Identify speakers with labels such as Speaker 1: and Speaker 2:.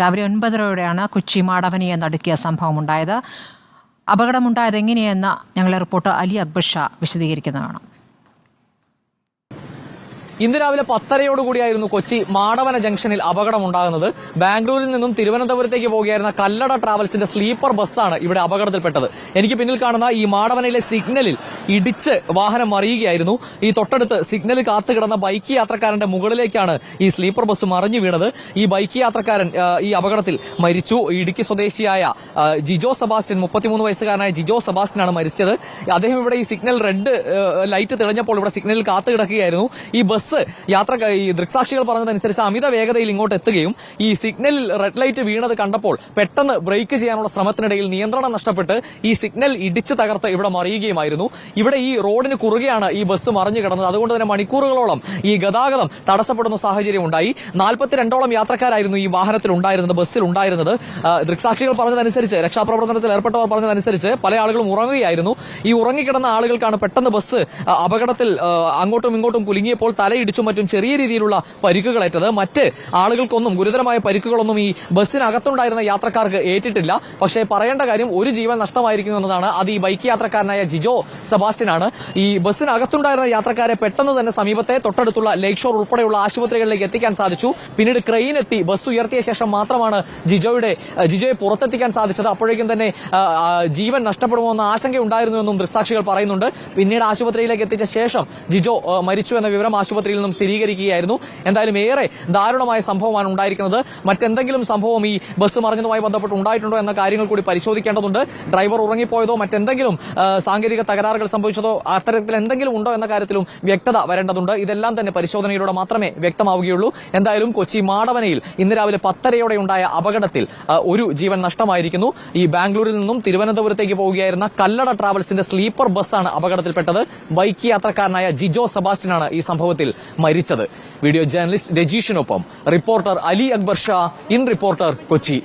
Speaker 1: രാവിലെ 9:30യോടെയാണ് കൊച്ചി മാടവനിയെ നടുക്കിയ സംഭവമുണ്ടായത്. അപകടമുണ്ടായത് എങ്ങനെയെന്ന് ഞങ്ങളെ റിപ്പോർട്ടർ അലി അക്ബർ ഷാ വിശദീകരിക്കുന്നതാണ്.
Speaker 2: ഇന്ന് രാവിലെ 10:30യോടുകൂടിയായിരുന്നു കൊച്ചി മാടവന ജംഗ്ഷനിൽ അപകടമുണ്ടാകുന്നത്. ബാംഗ്ലൂരിൽ നിന്നും തിരുവനന്തപുരത്തേക്ക് പോകുകയായിരുന്ന കല്ലട ട്രാവൽസിന്റെ സ്ലീപ്പർ ബസ്സാണ് ഇവിടെ അപകടത്തിൽപ്പെട്ടത്. എനിക്ക് പിന്നിൽ കാണുന്ന ഈ മാടവനയിലെ സിഗ്നലിൽ ഇടിച്ച് വാഹനം മറിയുകയായിരുന്നു. ഈ തൊട്ടടുത്ത് സിഗ്നലിൽ കാത്തുകിടന്ന ബൈക്ക് യാത്രക്കാരന്റെ മുകളിലേക്കാണ് ഈ സ്ലീപ്പർ ബസ് മറിഞ്ഞു വീണത്. ഈ ബൈക്ക് യാത്രക്കാരൻ ഈ അപകടത്തിൽ മരിച്ചു. ഇടുക്കി സ്വദേശിയായ ജിജോ സെബാസ്റ്റ്യൻ, 33 വയസ്സുകാരനായ ജിജോ സെബാസ്റ്റ്യനാണ് മരിച്ചത്. അദ്ദേഹം ഇവിടെ ഈ സിഗ്നൽ റെഡ് ലൈറ്റ് തെളിഞ്ഞപ്പോൾ ഇവിടെ സിഗ്നലിൽ കാത്തുകിടക്കുകയായിരുന്നു. ഈ ബസ് ഈ ദൃക്സാക്ഷികൾ പറഞ്ഞതനുസരിച്ച് അമിത വേഗതയിൽ ഇങ്ങോട്ട് എത്തുകയും ഈ സിഗ്നലിൽ റെഡ് ലൈറ്റ് വീണത് കണ്ടപ്പോൾ പെട്ടെന്ന് ബ്രേക്ക് ചെയ്യാനുള്ള ശ്രമത്തിനിടയിൽ നിയന്ത്രണം നഷ്ടപ്പെട്ട് ഈ സിഗ്നൽ ഇടിച്ച് തകർത്ത് ഇവിടെ മറിയുകയുമായിരുന്നു. ഇവിടെ ഈ റോഡിന് കുറുകെയാണ് ഈ ബസ് മറിഞ്ഞു കിടന്നത്. അതുകൊണ്ട് തന്നെ മണിക്കൂറുകളോളം ഈ ഗതാഗതം തടസ്സപ്പെടുന്ന സാഹചര്യം ഉണ്ടായി. 42ഓളം യാത്രക്കാരായിരുന്നു ഈ വാഹനത്തിൽ ഉണ്ടായിരുന്നത്, ബസ്സിൽ ഉണ്ടായിരുന്നത്. ദൃക്സാക്ഷികൾ പറഞ്ഞതനുസരിച്ച്, രക്ഷാപ്രവർത്തനത്തിൽ ഏർപ്പെട്ടവർ പറഞ്ഞതനുസരിച്ച് പല ആളുകളും ഉറങ്ങുകയായിരുന്നു. ഈ ഉറങ്ങിക്കിടന്ന ആളുകൾക്കാണ് പെട്ടെന്ന് ബസ് അപകടത്തിൽ അങ്ങോട്ടും ഇങ്ങോട്ടും കുലുങ്ങിയപ്പോൾ തലയിടിച്ചും മറ്റും ചെറിയ രീതിയിലുള്ള പരിക്കുകളേറ്റത്. മറ്റ് ആളുകൾക്കൊന്നും ഗുരുതരമായ പരിക്കുകളൊന്നും ഈ ബസ്സിനകത്തുണ്ടായിരുന്ന യാത്രക്കാർക്ക് ഏറ്റിട്ടില്ല. പക്ഷേ പറയേണ്ട കാര്യം, ഒരു ജീവൻ നഷ്ടമായിരിക്കുന്നു എന്നതാണ്. അത് ഈ ബൈക്ക് യാത്രക്കാരനായ ജിജോ സെബാസ്റ്റ്യനാണ്. ഈ ബസ്സിനകത്തുണ്ടായിരുന്ന യാത്രക്കാരെ പെട്ടെന്ന് തന്നെ സമീപത്തെ തൊട്ടടുത്തുള്ള ലേക്ക് ഷോർ ഉൾപ്പെടെയുള്ള ആശുപത്രികളിലേക്ക് എത്തിക്കാൻ സാധിച്ചു. പിന്നീട് ക്രെയിൻ എത്തി ബസ് ഉയർത്തിയ ശേഷം മാത്രമാണ് ജിജോയെ പുറത്തെത്തിക്കാൻ സാധിച്ചത്. അപ്പോഴേക്കും തന്നെ ജീവൻ നഷ്ടപ്പെടുമോ എന്ന ആശങ്കയുണ്ടായിരുന്നു എന്നും ദൃക്സാക്ഷികൾ പറയുന്നുണ്ട്. പിന്നീട് ആശുപത്രിയിലേക്ക് എത്തിച്ച ശേഷം ജിജോ മരിച്ചു എന്ന വിവരം ആശുപത്രിയിൽ നിന്നും സ്ഥിരീകരിക്കുകയായിരുന്നു. എന്തായാലും ഏറെ ദാരുണമായ സംഭവമാണ് ഉണ്ടായിരിക്കുന്നത്. മറ്റെന്തെങ്കിലും സംഭവം ഈ ബസ് മറിഞ്ഞതുമായി ബന്ധപ്പെട്ട് ഉണ്ടായിട്ടുണ്ടോ എന്ന കാര്യങ്ങൾ കൂടി പരിശോധിക്കേണ്ടതുണ്ട്. ഡ്രൈവർ ഉറങ്ങിപ്പോയതോ മറ്റെന്തെങ്കിലും സാങ്കേതിക തകരാറുകൾ സംഭവിച്ചതോ അത്തരത്തിൽ എന്തെങ്കിലും ഉണ്ടോ എന്ന കാര്യത്തിലും വ്യക്തത വരേണ്ടതുണ്ട്. ഇതെല്ലാം തന്നെ പരിശോധനയിലൂടെ മാത്രമേ വ്യക്തമാവുകയുള്ളൂ. എന്തായാലും കൊച്ചി മാടവനയിൽ ഇന്ന് രാവിലെ 10:30യോടെ ഉണ്ടായ അപകടത്തിൽ ഒരു ജീവൻ നഷ്ടമായിരിക്കുന്നു. ഈ ബാംഗ്ലൂരിൽ നിന്നും തിരുവനന്തപുരത്തേക്ക് പോവുകയായിരുന്ന കല്ലട ട്രാവൽസിന്റെ സ്ലീപ്പർ ബസ്സാണ് അപകടത്തിൽപ്പെട്ടത്. ബൈക്ക് യാത്രക്കാരനായ ജിജോ സെബാസ്റ്റ്യനാണ് ഈ സംഭവത്തിൽ മരിച്ചത്. വീഡിയോ ജേർണലിസ്റ്റ് രജീഷിനൊപ്പം reporter Ali Akbar Shah, in reporter, Kochi.